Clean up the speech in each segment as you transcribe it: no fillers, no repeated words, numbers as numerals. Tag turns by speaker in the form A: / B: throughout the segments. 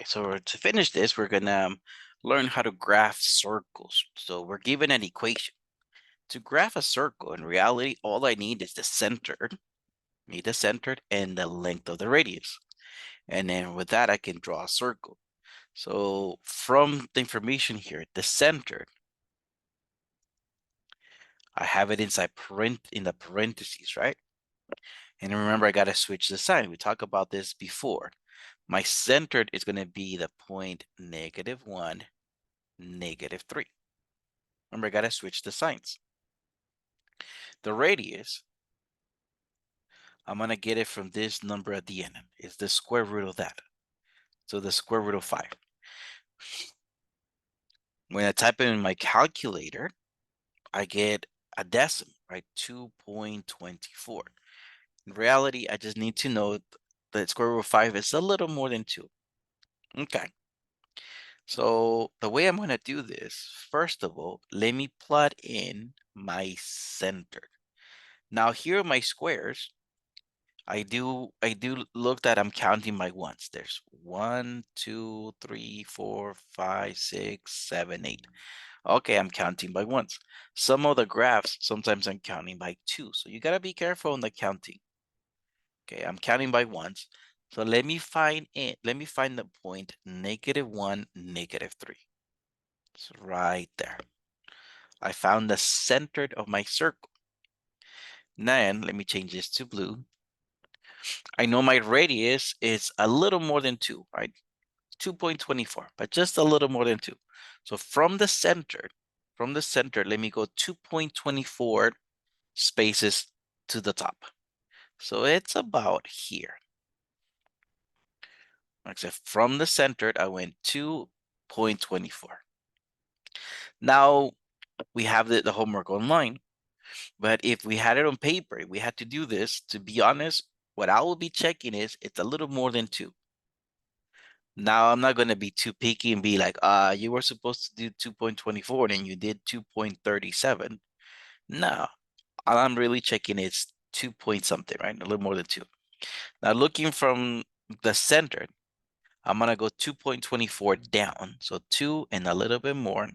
A: So to finish this, we're gonna learn how to graph circles. So we're given an equation. To graph a circle, in reality, all I need is the centered, and the length of the radius. And then with that, I can draw a circle. So from the information here, the centered, I have it inside in the parentheses, right? And remember, I gotta switch the sign. We talked about this before. My centered is gonna be the point -1, -3. Remember, I gotta switch the signs. The radius, I'm gonna get it from this number at the end. It's the square root of that. So the square root of 5. When I type it in my calculator, I get a decimal, right? 2.24. In reality, I just need to know that square root of 5 is a little more than 2. Okay. So the way I'm going to do this, first of all, let me plot in my center. Now here are my squares. I do look that I'm counting my ones. There's 1, 2, 3, 4, 5, 6, 7, 8. Okay, I'm counting by ones. Some of the graphs, sometimes I'm counting by 2. So you gotta be careful on the counting. Okay, I'm counting by ones. So let me find it. Let me find the point -1, -3. It's right there. I found the center of my circle. Then let me change this to blue. I know my radius is a little more than 2, right? 2.24, but just a little more than 2. So from the center, let me go 2.24 spaces to the top. So it's about here. Except from the center, I went 2.24. Now we have the homework online, but if we had it on paper, we had to do this. To be honest, what I will be checking is it's a little more than 2. Now I'm not going to be too picky and be like, you were supposed to do 2.24 and you did 2.37. No, all I'm really checking is 2 point something, right? A little more than 2. Now looking from the center, I'm going to go 2.24 down. So 2 and a little bit more.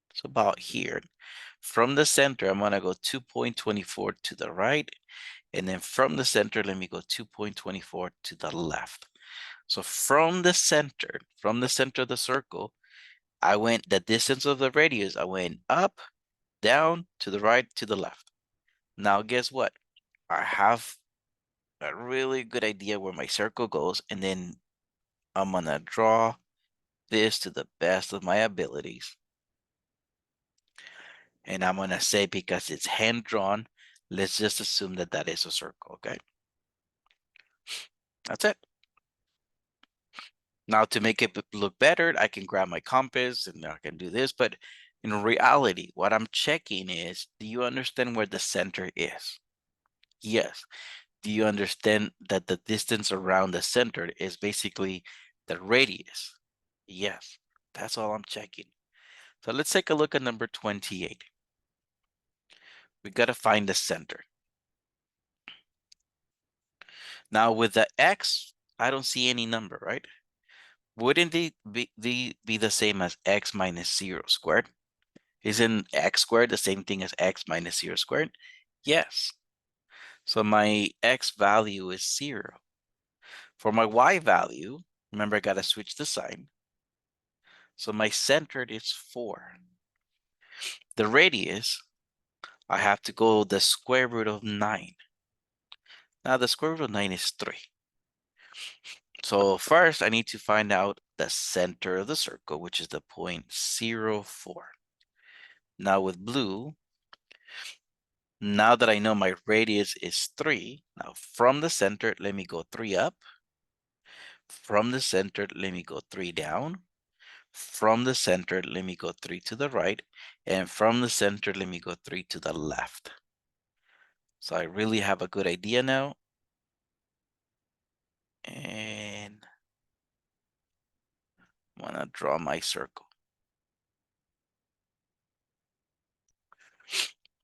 A: It's about here. From the center, I'm going to go 2.24 to the right. And then from the center, let me go 2.24 to the left. So from the center of the circle, I went the distance of the radius. I went up, down, to the right, to the left. Now, guess what? I have a really good idea where my circle goes, and then I'm gonna draw this to the best of my abilities. And I'm gonna say, because it's hand drawn, let's just assume that that is a circle, okay? That's it. Now to make it look better, I can grab my compass and I can do this, but in reality, what I'm checking is, do you understand where the center is? Yes. Do you understand that the distance around the center is basically the radius? Yes. That's all I'm checking. So let's take a look at number 28. We got to find the center. Now with the x, I don't see any number, right? Wouldn't they be the same as x minus 0 squared? Isn't x squared the same thing as x minus 0 squared? Yes. So my x value is 0. For my y value, remember I got to switch the sign. So my centered is 4. The radius, I have to go the square root of 9. Now the square root of 9 is 3. So first I need to find out the center of the circle, which is the point 0, 4. Now with blue, now that I know my radius is 3, now from the center, let me go 3 up. From the center, let me go 3 down. From the center, let me go 3 to the right. And from the center, let me go 3 to the left. So I really have a good idea now. And I'm gonna draw my circle.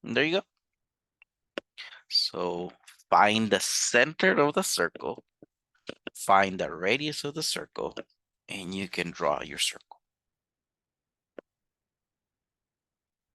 A: And there you go. So find the center of the circle, find the radius of the circle, and you can draw your circle.